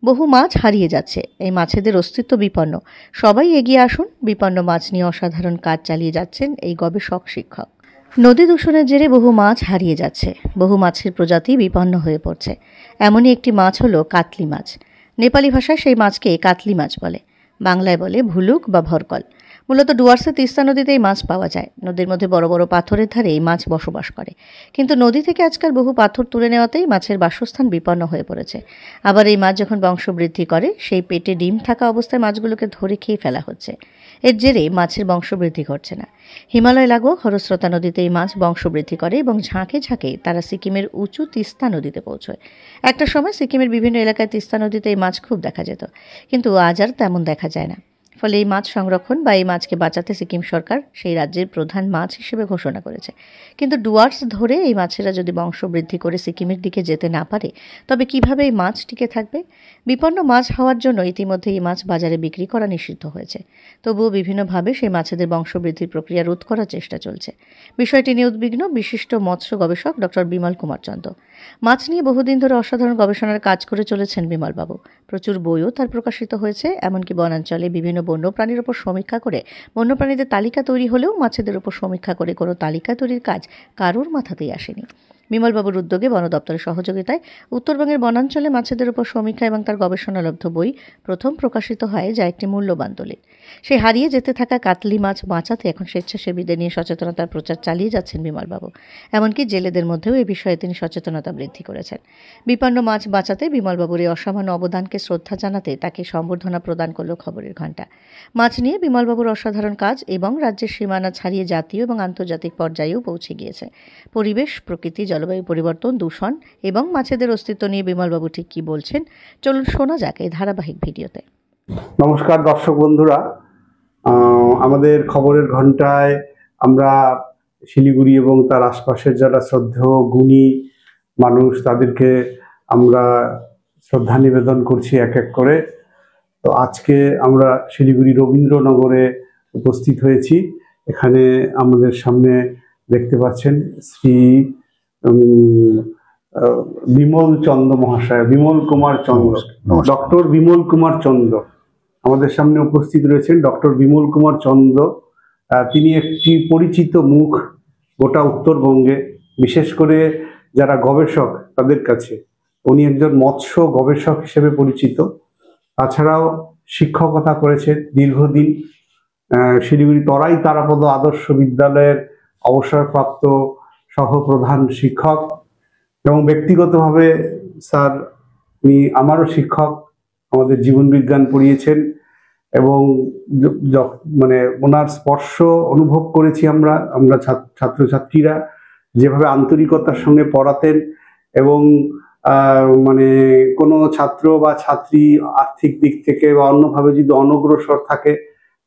বহু মাছ হারিয়ে যাচ্ছে, এই মাছেদের অস্তিত্ব বিপন্ন। সবাই এগিয়ে আসুন, বিপন্ন মাছ নিয়ে অসাধারণ কাজ চালিয়ে যাচ্ছেন এই গবেষক শিক্ষক। নদী দূষণের জেরে বহু মাছ হারিয়ে যাচ্ছে, বহু মাছের প্রজাতি বিপন্ন হয়ে পড়ছে। এমনই একটি মাছ হলো কাতলি মাছ। নেপালি ভাষায় সেই মাছকে কাতলি মাছ বলে, বাংলায় বলে ভুলুক বা ভরকল। মূলত ডুয়ার্সে তিস্তা নদীতে এই মাছ পাওয়া যায়। নদীর মধ্যে বড় বড় পাথরের ধারে এই মাছ বসবাস করে, কিন্তু নদী থেকে আজকাল বহু পাথর তুলে নেওয়াতেই মাছের বাসস্থান বিপন্ন হয়ে পড়েছে। আবার এই মাছ যখন বংশবৃদ্ধি করে, সেই পেটে ডিম থাকা অবস্থায় মাছগুলোকে ধরে খেয়ে ফেলা হচ্ছে। এর জেরে মাছের বংশবৃদ্ধি ঘটছে না। হিমালয় লাগোয়া খরস্রোতা নদীতে এই মাছ বংশবৃদ্ধি করে এবং ঝাঁকে ঝাঁকে তারা সিকিমের উঁচু তিস্তা নদীতে পৌঁছয়। একটা সময় সিকিমের বিভিন্ন এলাকায় তিস্তা নদীতে এই মাছ খুব দেখা যেত, কিন্তু আজ আর তেমন দেখা যায় না। ফলে এই মাছ সংরক্ষণ বা এই মাছকে বাঁচাতে সিকিম সরকার সেই রাজ্যের প্রধান মাছ হিসেবে ঘোষণা করেছে। কিন্তু ডুয়ার্স ধরে এই মাছেরা যদি বংশবৃদ্ধি করে সিকিমের দিকে যেতে না পারে, তবে কিভাবে এই মাছ টিকে থাকবে? বিপন্ন মাছ হওয়ার জন্য ইতিমধ্যে এই মাছ বাজারে বিক্রি করা নিষিদ্ধ হয়েছে। তবুও বিভিন্নভাবে সেই মাছেদের বংশবৃদ্ধির প্রক্রিয়া রোধ করার চেষ্টা চলছে। বিষয়টি নিয়ে উদ্বিগ্ন বিশিষ্ট মৎস্য গবেষক ডক্টর বিমল কুমার চন্দ। মাছ নিয়ে বহুদিন ধরে অসাধারণ গবেষণার কাজ করে চলেছেন বিমলবাবু। প্রচুর বইও তার প্রকাশিত হয়েছে। এমনকি বনাঞ্চলে বিভিন্ন বন্যপ্রাণীর উপর সমীক্ষা করে বন্যপ্রাণীদের তালিকা তৈরি হলেও মাছেদের উপর সমীক্ষা করে কোনো তালিকা তৈরির কাজ কারোর মাথাতেই আসেনি। বিমলবাবুর উদ্যোগে বন দপ্তরের সহযোগিতায় উত্তরবঙ্গের বনাঞ্চলে মাছেদের উপর সমীক্ষা এবং তার গবেষণালব্ধ বই প্রথম প্রকাশিত হয়, যা একটি মূল্যবান দলিল। সেই হারিয়ে যেতে থাকা কাতলি মাছ বাঁচাতে এখন স্বেচ্ছাসেবীদের নিয়ে সচেতনতার প্রচার চালিয়ে যাচ্ছেন বিমলবাবু। এমনকি জেলেদের মধ্যেও এ বিষয়ে তিনি সচেতনতা বৃদ্ধি করেছেন। বিপন্ন মাছ বাঁচাতে বিমলবাবুর এই অসামান্য অবদানকে শ্রদ্ধা জানাতে তাকে সম্বর্ধনা প্রদান করল খবরের ঘণ্টা। মাছ নিয়ে বিমলবাবুর অসাধারণ কাজ এবং রাজ্যের সীমানা ছাড়িয়ে জাতীয় এবং আন্তর্জাতিক পর্যায়েও পৌঁছে গিয়েছে। পরিবেশ, প্রকৃতি, জলবায়ু পরিবর্তন, দূষণ এবং মাছেদের অস্তিত্ব নিয়ে বিমলবাবু ঠিক কি বলছেন, চলুন শোনা যাক এই ধারাবাহিক ভিডিওতে। নমস্কার দর্শক বন্ধুরা, আমাদের খবরের ঘণ্টায় আমরা শিলিগুড়ি এবং তার আশপাশের যারা শ্রদ্ধেয় গুণী মানুষ, তাদেরকে আমরা শ্রদ্ধা নিবেদন করছি এক এক করে। তো আজকে আমরা শিলিগুড়ি রবীন্দ্রনগরে উপস্থিত হয়েছি। এখানে আমাদের সামনে দেখতে পাচ্ছেন শ্রী বিমল চন্দ্র মহাশয়, বিমল কুমার চন্দ্র, ডক্টর বিমল কুমার চন্দ্র আমাদের সামনে উপস্থিত রয়েছেন। ডক্টর বিমল কুমার চন্দ্র তিনি একটি পরিচিত মুখ গোটা উত্তরবঙ্গে, বিশেষ করে যারা গবেষক তাদের কাছে। উনি একজন মৎস্য গবেষক হিসেবে পরিচিত। তাছাড়াও শিক্ষকতা করেছেন দীর্ঘদিন। শিলিগুড়ি তরাই তারাপদ আদর্শ বিদ্যালয়ের অবসরপ্রাপ্ত সহপ্রধান শিক্ষক এবং ব্যক্তিগতভাবে স্যার উনি আমারও শিক্ষক, আমাদের জীবন বিজ্ঞান পড়িয়েছেন এবং মানে ওনার স্পর্শ অনুভব করেছি আমরা ছাত্রছাত্রীরা, যেভাবে আন্তরিকতার সঙ্গে পড়াতেন এবং মানে কোনো ছাত্র বা ছাত্রী আর্থিক দিক থেকে বা অন্যভাবে যদি অনগ্রসর থাকে,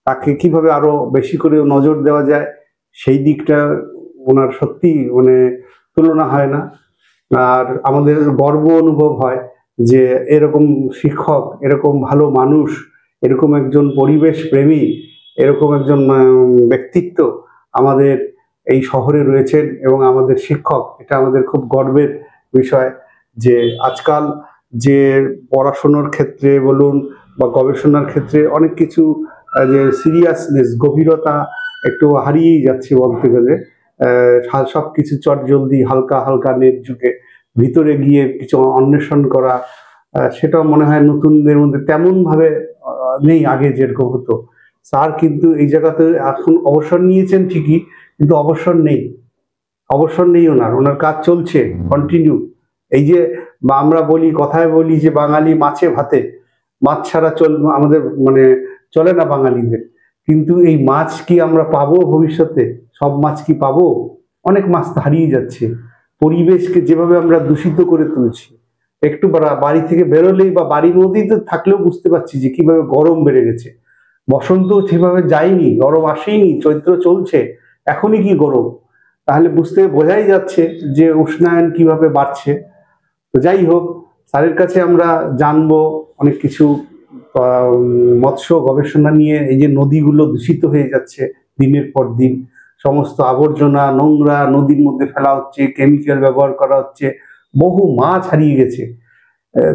তাকে কিভাবে আরো বেশি করে নজর দেওয়া যায়, সেই দিকটা ওনার সত্যি মানে তুলনা হয় না। আর আমাদের গর্ব অনুভব হয় যে এরকম শিক্ষক, এরকম ভালো মানুষ, এরকম একজন পরিবেশ প্রেমী, এরকম একজন ব্যক্তিত্ব আমাদের এই শহরে রয়েছেন এবং আমাদের শিক্ষক। এটা আমাদের খুব গর্বের বিষয় যে আজকাল যে পড়াশোনার ক্ষেত্রে বলুন বা গবেষণার ক্ষেত্রে অনেক কিছু যে সিরিয়াসনেস, গভীরতা একটু হারিয়েই যাচ্ছে বলতে গেলে। সবকিছু চটজলদি হালকা হালকা নেট যুগে ভিতরে গিয়ে কিছু অন্বেষণ করা, সেটা মনে হয় নতুনদের মধ্যে তেমন ভাবে নেই আগে যেরকম হতো। স্যার কিন্তু এই জায়গাতে এখন অবসর নিয়েছেন ঠিকই, কিন্তু অবসর নেই ওনার কাজ চলছে কন্টিনিউ। এই যে আমরা বলি, কথায় বলি যে বাঙালি মাছে ভাতে, মাছ ছাড়া আমাদের মানে চলে না বাঙালিদের। কিন্তু এই মাছ কি আমরা পাবো ভবিষ্যতে? সব মাছ কি পাবো? অনেক মাছ হারিয়ে যাচ্ছে। পরিবেশকে যেভাবে আমরা দূষিত করে তুলছি, একটু বাড়ি থেকে বেরোলেই বা বাড়ির মধ্যেই তো থাকলেও বুঝতে পারছি যে কিভাবে গরম বেড়ে গেছে। বসন্ত সেভাবে যায়নি, গরম আসেনি, চৈত্র চলছে, এখনই কি গরম। তাহলে বোঝাই যাচ্ছে যে উষ্ণায়ন কিভাবে বাড়ছে। তো যাই হোক, স্যারের কাছে আমরা জানবো অনেক কিছু মৎস্য গবেষণা নিয়ে। এই যে নদীগুলো দূষিত হয়ে যাচ্ছে দিনের পর দিন, সমস্ত আবর্জনা নোংরা নদীর মধ্যে ফেলা হচ্ছে, কেমিক্যাল ব্যবহার করা হচ্ছে, বহু মাছ হারিয়ে গেছে।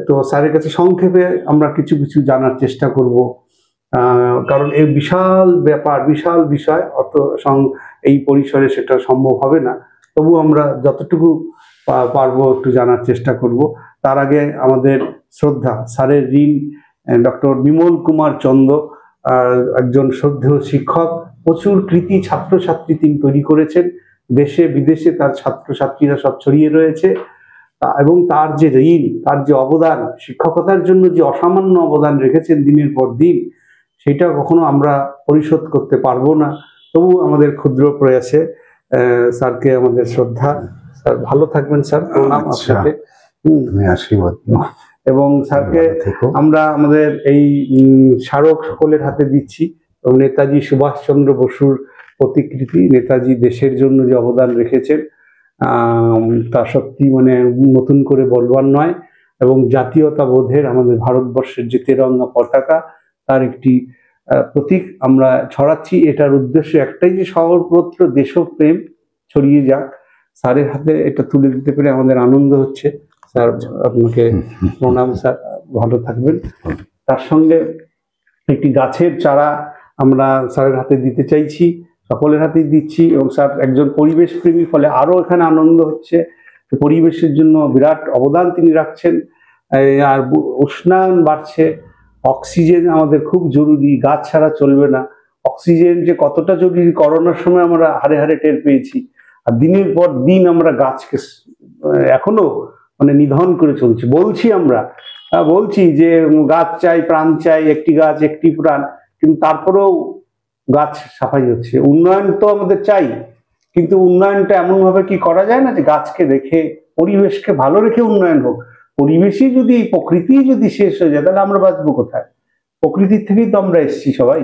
তো স্যারের কাছে সংক্ষেপে আমরা কিছু কিছু জানার চেষ্টা করব, কারণ এই বিশাল ব্যাপার, বিশাল বিষয়, এই পরিসরে সেটা সম্ভব হবে না। তবু আমরা যতটুকু পারবো একটু জানার চেষ্টা করব। তার আগে আমাদের শ্রদ্ধা, স্যারের ঋণ ডক্টর বিমল কুমার চন্দ, একজন শ্রদ্ধেয় শিক্ষক, প্রচুর কৃতি ছাত্রছাত্রী তিনি তৈরি করেছেন, দেশে বিদেশে তার ছাত্রছাত্রীরা সব ছড়িয়ে রয়েছে। এবং তার যে ঋণ, তার যে অবদান, শিক্ষকতার জন্য যে অসামান্য অবদান রেখেছেন দিনের পর দিন, সেটা কখনো আমরা পরিশোধ করতে পারবো না। তবু আমাদের ক্ষুদ্র প্রয়াসে স্যারকে আমাদের শ্রদ্ধা। স্যার ভালো থাকবেন স্যার, প্রণাম আপনাকে। আশীর্বাদ। এবং স্যারকে আমরা আমাদের এই স্মারক সকলের হাতে দিচ্ছি, এবং নেতাজি সুভাষচন্দ্র বসুর প্রতিকৃতি, নেতাজি দেশের জন্য যে অবদান রেখেছেন তা সত্যি মানে নতুন করে বলবার নয়। এবং জাতীয়তাবোধের, আমাদের ভারতবর্ষের যে তেরঙ্গা পতাকা, তার একটি প্রতীক আমরা ছড়াচ্ছি। এটার উদ্দেশ্য একটাই, যে সর্বত্র দেশপ্রেম ছড়িয়ে যাক। স্যারের হাতে এটা তুলে দিতে পেরে আমাদের আনন্দ হচ্ছে। স্যার আপনাকে প্রণাম স্যার, ভালো থাকবেন। তার সঙ্গে একটি গাছের চারা আমরা স্যারের হাতে দিতে চাইছি, সকলের হাতেই দিচ্ছি। এবং স্যার একজন পরিবেশ প্রেমী, ফলে আরো এখানে আনন্দ হচ্ছে। পরিবেশের জন্য বিরাট অবদান তিনি রাখছেন। আর উষ্ণায়ন বাড়ছে, অক্সিজেন আমাদের খুব জরুরি, গাছ ছাড়া চলবে না। অক্সিজেন যে কতটা জরুরি করোনার সময় আমরা হারে হারে টের পেয়েছি। আর দিনের পর দিন আমরা গাছকে এখনো মানে নিধন করে চলছি। বলছি যে গাছ চাই, প্রাণ চাই, একটি গাছ একটি প্রাণ, কিন্তু তারপরেও গাছ সাফাই হচ্ছে। উন্নয়ন তো আমাদের চাই, কিন্তু উন্নয়নটা এমন ভাবে কি করা যায় না যে গাছকে রেখে, পরিবেশকে ভালো রেখে উন্নয়ন হোক। পরিবেশই যদি, প্রকৃতি যদি শেষ হয়ে যায়, তাহলে আমরা বাঁচবো কোথায়? প্রকৃতির থেকেই তো আমরা এসেছি সবাই।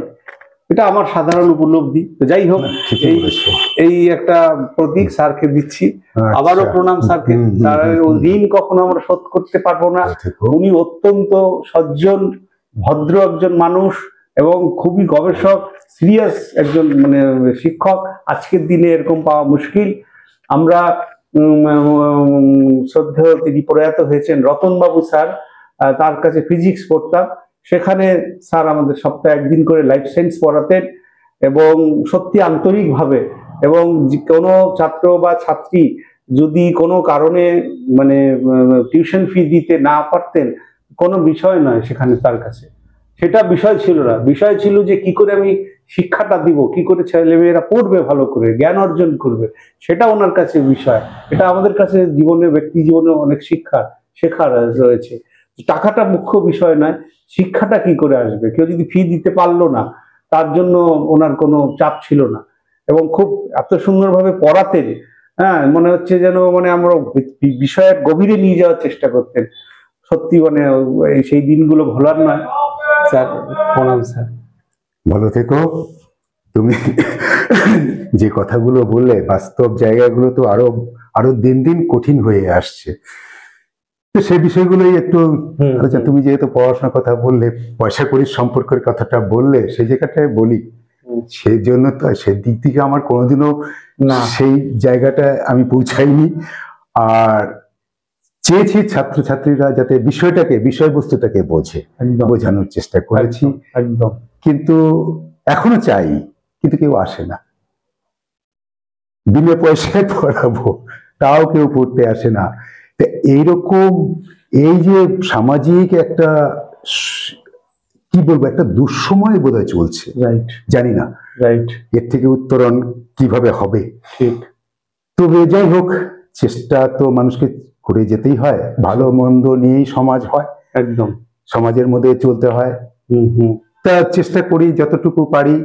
এটা আমার সাধারণ উপলব্ধি। তো যাই হোক, এই একটা প্রতীক স্যারকে দিচ্ছি। আবারও প্রণাম স্যারকে। স্যারের ঋণ কখনো আমরা শোধ করতে পারবো না। উনি অত্যন্ত সজ্জন, ভদ্র একজন মানুষ, এবং খুবই গবেষক, সিরিয়াস একজন মানে শিক্ষক। আজকের দিনে এরকম পাওয়া মুশকিল। আমরা শ্রদ্ধেয়, তিনি প্রয়াত হয়েছেন রতনবাবু স্যার, তার কাছে ফিজিক্স পড়তাম। সেখানে স্যার আমাদের সপ্তাহে একদিন করে লাইফ সায়েন্স পড়াতেন, এবং সত্যি আন্তরিকভাবে। এবং কোনো ছাত্র বা ছাত্রী যদি কোনো কারণে মানে টিউশন ফি দিতে না পারতেন, কোনো বিষয় নয় সেখানে তার কাছে, সেটা বিষয় ছিল না। বিষয় ছিল যে কি করে আমি শিক্ষাটা দিব, কি করে ছেলেমেয়েরা পড়বে, ভালো করে জ্ঞান অর্জন করবে, সেটা ওনার কাছে বিষয়। এটা আমাদের কাছে জীবনে, ব্যক্তি জীবনে অনেক শেখার রয়েছে। টাকাটা মুখ্য বিষয় নয়, শিক্ষাটা কি করে আসবে। কেউ যদি ফি দিতে পারলো না, তার জন্য ওনার কোনো চাপ ছিল না। এবং খুব এত সুন্দরভাবে পড়াতেন, হ্যাঁ, মনে হচ্ছে যেন মানে আমরা বিষয়ের গভীরে নিয়ে যাওয়ার চেষ্টা করতেন। সত্যি মানে সেই দিনগুলো ভোলার নয়। স্যার প্রণাম স্যার, ভালো থেকো। তুমি যে কথাগুলো বললে, বাস্তব জায়গাগুলো তো আরো দিন দিন কঠিন হয়ে আসছে। তো সেই বিষয়গুলোই একটু আচ্ছা, তুমি যেহেতু পড়াশোনার কথা বললে, পয়সা কড়ির সম্পর্কের কথাটা বললে, সেই জায়গাটায় বলি, সেই জন্য তো সেদিক থেকে আমার কোনোদিনও সেই জায়গাটা আমি পৌঁছাইনি। আর চেয়েছি ছাত্রছাত্রীরা যাতে বিষয়বস্তুটাকে বোঝে, বোঝানোর চেষ্টা করেছি একদম। কিন্তু এখনো চাই, কিন্তু কেউ আসে না। বিনা পয়সায় পড়াবো, তাও কেউ পড়তে আসে না। এইরকম এই যে সামাজিক একটা কি বলবো, একটা দুঃসময় বোধহয় চলছে, জানি না এর থেকে উত্তরণ কিভাবে হবে। তবে যাই হোক, চেষ্টা তো মানুষকে করে যেতেই হয়। ভালো মন্দ নিয়েই সমাজ হয়, একদম সমাজের মধ্যে চলতে হয়। তা চেষ্টা করি যতটুকু পারি,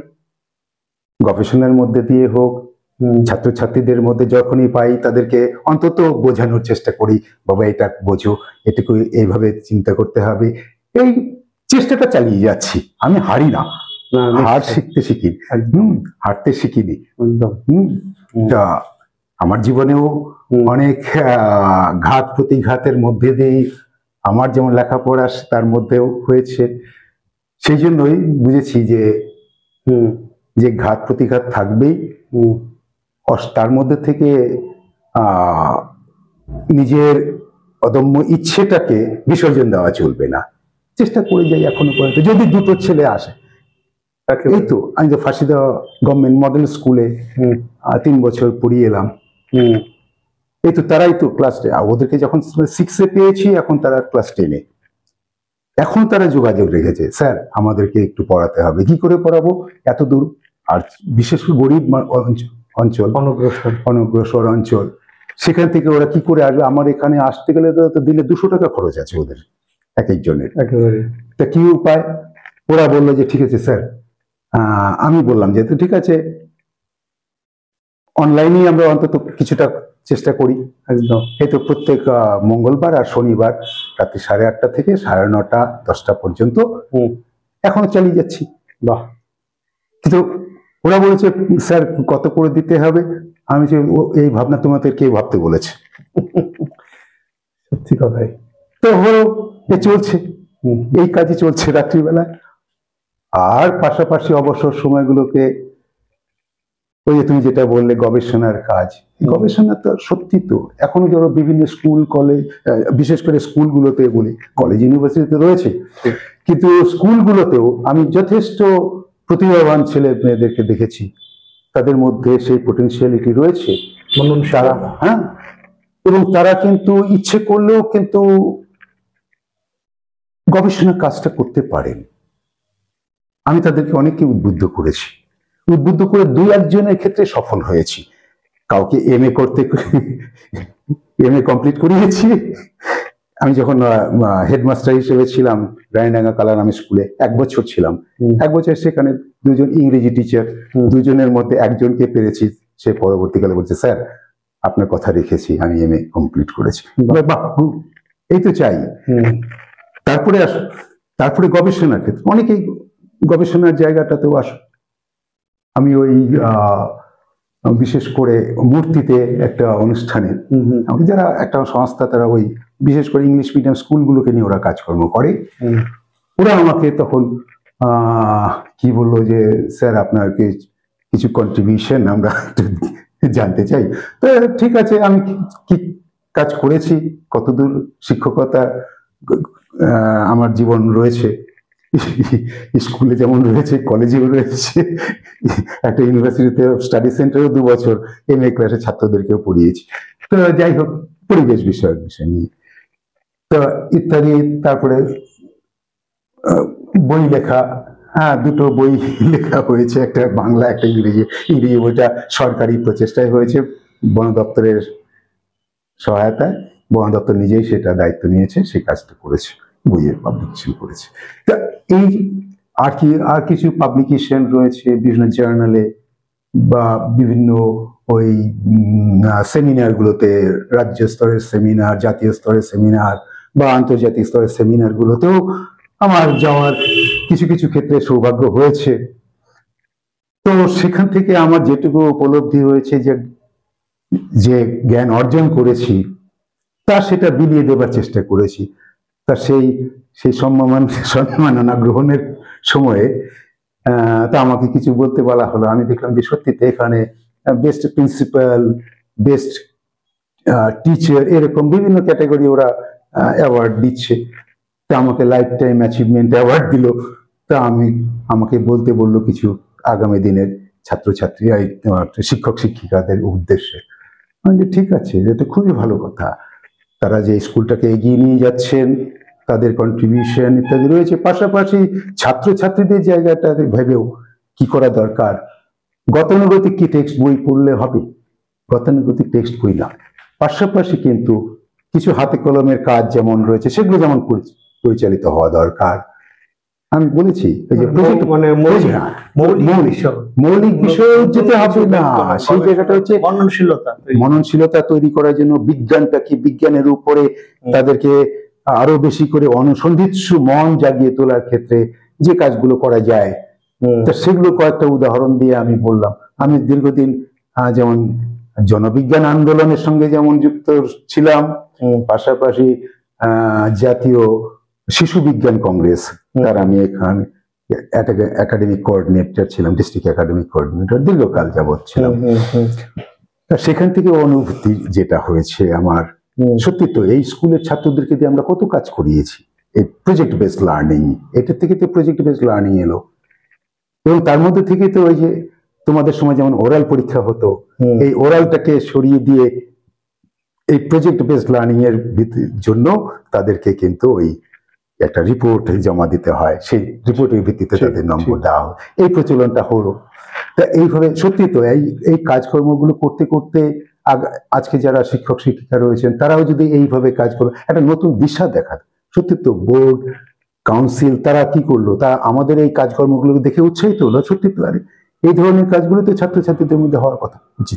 গবেষণার মধ্যে দিয়ে হোক, ছাত্রছাত্রীদের মধ্যে যখনই পাই তাদেরকে অন্তত বোঝানোর চেষ্টা করি, বাবা এটা বোঝো, এটুকু এইভাবে চিন্তা করতে হবে। এই চেষ্টাটা চালিয়ে যাচ্ছি, আমি হারি না। হার শিখতে শিখি, হারতে শিখিনি। তা আমার জীবনেও অনেক ঘাত প্রতিঘাতের মধ্যে দিয়ে আমার যেমন লেখাপড়া তার মধ্যেও হয়েছে। সেই জন্যই বুঝেছি যে ঘাত প্রতিঘাত থাকবেই, তার মধ্যে থেকে নিজের অদম্য ইচ্ছেটাকে বিসর্জন দেওয়া চলবে না। চেষ্টা করে যাই এখনো পর্যন্ত, যদি দুটো ছেলে আসে। এই তো আমি তো ফাঁসিদা গভর্নমেন্ট মডেল স্কুলে 3 বছর পড়িয়ে এলাম। এই তো তারাই তো ক্লাস, ওদেরকে যখন 6-এ পেয়েছি, এখন তারা ক্লাস 10-এ। এখন তারা যোগাযোগ রেখেছে, স্যার আমাদেরকে একটু পড়াতে হবে। কি করে পড়াবো, এত দূর, আর বিশেষ করে গরিব অঞ্চল, অনগ্রসর অঞ্চল, সেখান থেকে ওরা কি করে আসবে? আমার এখানে আসতে গেলে তো দিনে 200 টাকা খরচ আছে ওদের এক একজনের। তা কি উপায়? ওরা বললো যে ঠিক আছে স্যার। আমি বললাম যে ঠিক আছে, অনলাইনে আমরা অন্তত কিছুটা চেষ্টা করি। একদম। এই তো প্রত্যেক মঙ্গলবার আর শনিবার রাত্রি 8:30 থেকে 9:30, 10টা পর্যন্ত এখনো চালিয়ে যাচ্ছি। বাহ। কিন্তু ওরা বলেছে স্যার কত করে দিতে হবে? আমি যে এই ভাবনা তোমাদের কে ভাবতে বলেছে? সত্যি কথাই তো হলো, চলছে, এই কাজই চলছে রাত্রিবেলা। আর পাশাপাশি অবসর সময়গুলোতে ওই যে তুমি যেটা বললে গবেষণার কাজ, গবেষণা তো সত্যি তো এখনো ধরো বিভিন্ন স্কুল কলেজ, বিশেষ করে স্কুলগুলোতে বলি, কলেজ ইউনিভার্সিটিতে রয়েছে, কিন্তু স্কুলগুলোতেও আমি যথেষ্ট প্রতিভাবান ছেলে মেয়েদেরকে দেখেছি। তাদের মধ্যে সেই পোটেনশিয়ালিটি রয়েছে, তারা এবং তারা কিন্তু ইচ্ছে করলেও কিন্তু গবেষণা কাজটা করতে পারেন। আমি তাদেরকে অনেককে উদ্বুদ্ধ করেছি, উদ্বুদ্ধ করে 2-1 ক্ষেত্রে সফল হয়েছি। কাউকে MA কমপ্লিট করিয়েছি। আমি যখন হেডমাস্টার হিসেবে ছিলাম রায়নাঙ্গা কালারাম স্কুলে 1 বছর ছিলাম। 1 বছর সেখানে 2জন ইংরেজি টিচার, 2জনের মধ্যে একজনকে পেরেছি। সে পরবর্তীকালে বলছে স্যার আপনার কথা রেখেছি, আমি MA কমপ্লিট করেছি। এই তো চাই। তারপরে গবেষণার ক্ষেত্রে অনেকেই গবেষণার জায়গাটাতেও আসো। আমি ওই বিশেষ করে মূর্তিতে একটা অনুষ্ঠানে, যারা একটা সংস্থা, তারা ওই বিশেষ করে ইংলিশ মিডিয়াম স্কুলগুলোকে নিয়ে ওরা কাজকর্ম করে। ওরা আমাকে তখন কি বললো যে স্যার আপনার কিছু কন্ট্রিবিউশন আমরা জানতে চাই। তো ঠিক আছে, আমি কি কাজ করেছি, কতদূর শিক্ষকতা আমার জীবন রয়েছে, স্কুলে যেমন রয়েছে, কলেজেও রয়েছে, একটা ইউনিভার্সিটিতে স্টাডি সেন্টারেও 2 বছর MA ক্লাসে ছাত্রদেরকেও পড়িয়েছি। তো যাই হোক, পরিবেশ বিষয়ক বিষয় নিয়ে তো ইত্যাদি। তারপরে বই লেখা, 2টো বই লেখা হয়েছে, একটা বাংলা একটা ইংরেজি। ইংরেজি বইটা সরকারি প্রচেষ্টায় হয়েছে, বন দপ্তরের সহায়তায়। বন দপ্তর নিজেই সেটা দায়িত্ব নিয়েছে, সেই কাজটা করেছে, বইয়ের পাবলিকেশন করেছে। তা এই আর কিছু পাবলিকেশন রয়েছে বিভিন্ন জার্নালে বা বিভিন্ন ওই সেমিনারগুলোতে, রাজ্য স্তরের সেমিনার, জাতীয় স্তরের সেমিনার বা আন্তর্জাতিক স্তরের সেমিনারগুলোতেও আমার যাওয়ার কিছু কিছু ক্ষেত্রে সৌভাগ্য হয়েছে। তো সেখান থেকে আমার যেটুকু উপলব্ধি হয়েছে, যে জ্ঞান অর্জন করেছি, তা সেটা বিলিয়ে দেবার চেষ্টা করেছি। তা সেই সম্মাননা গ্রহণের সময়ে তা আমাকে কিছু বলতে বলা হলো। আমি দেখলাম যে সত্যিতে এখানে বেস্ট প্রিন্সিপাল, বেস্ট টিচার, এরকম বিভিন্ন ক্যাটাগরি ওরা অ্যাওয়ার্ড দিচ্ছে। তা আমাকে লাইফ টাইম অ্যাচিভমেন্ট অ্যাওয়ার্ড দিল। তা আমাকে বলতে বললো কিছু আগামী দিনের ছাত্রছাত্রী, শিক্ষক শিক্ষিকাদের উদ্দেশ্যে। আমি যে ঠিক আছে, এটা খুবই ভালো কথা। তারা যে স্কুলটাকে এগিয়ে নিয়ে যাচ্ছেন, তাদের কন্ট্রিবিউশন ইত্যাদি রয়েছে। পাশাপাশি ছাত্রছাত্রীদের জায়গাটা ভেবেও কি করা দরকার। গতানুগতিক কি টেক্সট বই পড়লে হবে? গতানুগতিক টেক্সট বই না, পাশাপাশি কিন্তু কিছু হাতে কলমের কাজ যেমন রয়েছে, সেগুলো যেমন পরিচালিত হওয়া দরকার। আমি বলেছি মৌলিক বিষয় যেতে হবে না, সেই জায়গাটা হচ্ছে মননশীলতা তৈরি করার জন্য বিজ্ঞানটা কি, বিজ্ঞানের উপরে তাদেরকে আরো বেশি করে অনুসন্ধিৎসু মন জাগিয়ে তোলার ক্ষেত্রে যে কাজগুলো করা যায়, তা সেগুলো কয়েকটা উদাহরণ দিয়ে আমি বললাম। আমি দীর্ঘদিন যেমন জনবিজ্ঞান আন্দোলনের সঙ্গে যেমন যুক্ত ছিলাম, পাশাপাশি জাতীয় শিশু বিজ্ঞান কংগ্রেস, তার আমি এখানে একাডেমিক কোঅর্ডিনেটর ছিলাম, ডিস্ট্রিক্ট একাডেমিক কোঅর্ডিনেটর দীর্ঘকাল যাবৎ ছিলাম। সেখান থেকে অনুভূতি যেটা হয়েছে আমার, সত্যি তো এই স্কুলের ছাত্রদেরকে দিয়ে আমরা কত কাজ করিয়েছি, এই প্রজেক্ট বেসড লার্নিং, এটার থেকে তো প্রজেক্ট বেসড লার্নিং এলো। এবং তার মধ্যে থেকে তো ওই যে তোমাদের সময় যেমন ওরাল পরীক্ষা হতো, এই ওরালটাকে সরিয়ে দিয়ে এই প্রজেক্ট বেসড লার্নিং এর জন্য তাদেরকে কিন্তু ওই একটা রিপোর্ট জমা দিতে হয়, সেই রিপোর্টের ভিত্তিতে তাদের নম্বর দেওয়া হয়, এই প্রচলনটা হলো। তা এইভাবে সত্যি তো এই কাজকর্মগুলো করতে করতে আজকে যারা শিক্ষক শিক্ষিকা রয়েছেন তারাও যদি এইভাবে কাজ করে একটা নতুন দিশা দেখান, সত্যি তো বোর্ড কাউন্সিল তারা কি করলো, তারা আমাদের এই কাজকর্মগুলোকে দেখে উৎসাহিত হলো। সত্যি তো আরে এই ধরনের কাজগুলো তো ছাত্রছাত্রীদের মধ্যে হওয়ার কথা উচিত।